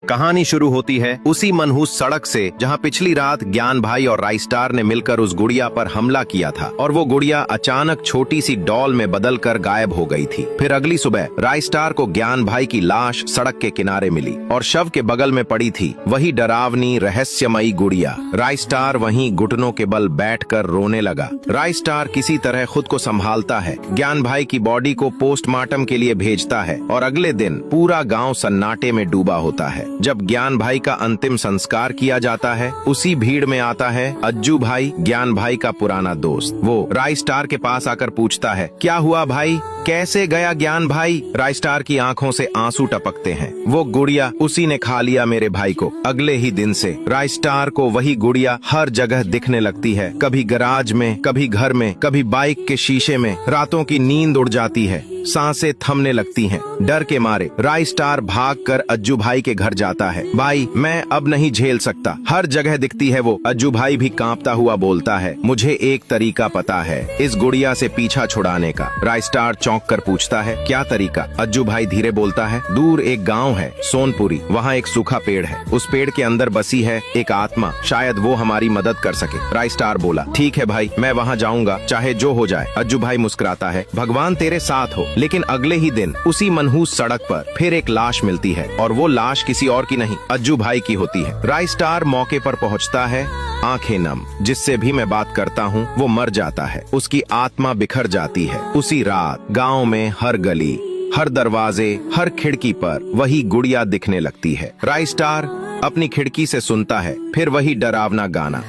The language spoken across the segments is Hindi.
कहानी शुरू होती है उसी मनहूस सड़क से जहां पिछली रात ज्ञान भाई और राइस्टार ने मिलकर उस गुड़िया पर हमला किया था और वो गुड़िया अचानक छोटी सी डॉल में बदलकर गायब हो गई थी। फिर अगली सुबह राइस्टार को ज्ञान भाई की लाश सड़क के किनारे मिली और शव के बगल में पड़ी थी वही डरावनी रहस्यमयी गुड़िया। राइस्टार वहीं घुटनों के बल बैठकर रोने लगा। राइस्टार किसी तरह खुद को संभालता है, ज्ञान भाई की बॉडी को पोस्टमार्टम के लिए भेजता है और अगले दिन पूरा गाँव सन्नाटे में डूबा होता है। जब ज्ञान भाई का अंतिम संस्कार किया जाता है उसी भीड़ में आता है अज्जू भाई, ज्ञान भाई का पुराना दोस्त। वो राइस्टार के पास आकर पूछता है, क्या हुआ भाई, कैसे गया ज्ञान भाई? राइस्टार की आंखों से आंसू टपकते हैं। वो गुड़िया उसी ने खा लिया मेरे भाई को। अगले ही दिन से राइस्टार को वही गुड़िया हर जगह दिखने लगती है, कभी गराज में, कभी घर में, कभी बाइक के शीशे में। रातों की नींद उड़ जाती है, सांसें थमने लगती हैं। डर के मारे राइस्टार भागकर अज्जू भाई के घर जाता है। भाई, मैं अब नहीं झेल सकता, हर जगह दिखती है वो। अज्जू भाई भी कांपता हुआ बोलता है, मुझे एक तरीका पता है इस गुड़िया से पीछा छुड़ाने का। राइस्टार चौंक कर पूछता है, क्या तरीका? अज्जू भाई धीरे बोलता है, दूर एक गांव है सोनपुरी, वहाँ एक सूखा पेड़ है, उस पेड़ के अंदर बसी है एक आत्मा, शायद वो हमारी मदद कर सके। राइस्टार बोला, ठीक है भाई, मैं वहाँ जाऊँगा, चाहे जो हो जाए। अज्जू भाई मुस्कुराता है, भगवान तेरे साथ हो। लेकिन अगले ही दिन उसी मनहूस सड़क पर फिर एक लाश मिलती है और वो लाश किसी और की नहीं, अज्जू भाई की होती है। राइस्टार मौके पर पहुंचता है, आंखें नम। जिससे भी मैं बात करता हूँ वो मर जाता है, उसकी आत्मा बिखर जाती है। उसी रात गांव में हर गली, हर दरवाजे, हर खिड़की पर वही गुड़िया दिखने लगती है। राइस्टार अपनी खिड़की से सुनता है फिर वही डरावना गाना।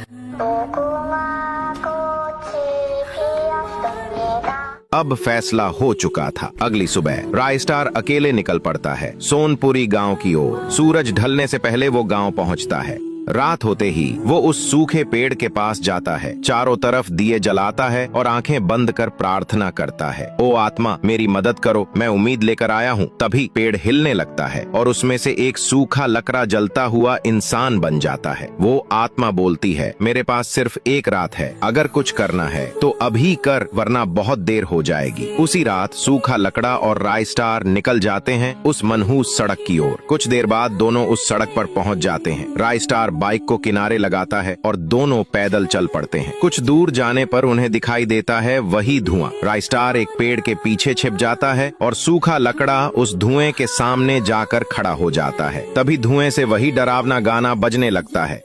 अब फैसला हो चुका था। अगली सुबह राइस्टार अकेले निकल पड़ता है सोनपुरी गांव की ओर। सूरज ढलने से पहले वो गांव पहुंचता है। रात होते ही वो उस सूखे पेड़ के पास जाता है, चारों तरफ दिए जलाता है और आंखें बंद कर प्रार्थना करता है, ओ आत्मा मेरी मदद करो, मैं उम्मीद लेकर आया हूँ। तभी पेड़ हिलने लगता है और उसमें से एक सूखा लकड़ा जलता हुआ इंसान बन जाता है। वो आत्मा बोलती है, मेरे पास सिर्फ एक रात है, अगर कुछ करना है तो अभी कर, वरना बहुत देर हो जाएगी। उसी रात सूखा लकड़ा और राइस्टार निकल जाते हैं उस मनहूस सड़क की ओर। कुछ देर बाद दोनों उस सड़क पर पहुंच जाते हैं। राइस्टार बाइक को किनारे लगाता है और दोनों पैदल चल पड़ते हैं। कुछ दूर जाने पर उन्हें दिखाई देता है वही धुआं। राइस्टार एक पेड़ के पीछे छिप जाता है और सूखा लकड़ा उस धुएं के सामने जाकर खड़ा हो जाता है। तभी धुएं से वही डरावना गाना बजने लगता है।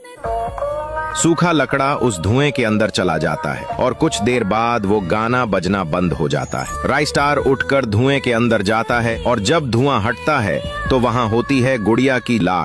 सूखा लकड़ा उस धुएं के अंदर चला जाता है और कुछ देर बाद वो गाना बजना बंद हो जाता है। राइस्टार उठकर धुएं के अंदर जाता है और जब धुआं हटता है तो वहां होती है गुड़िया की लाश।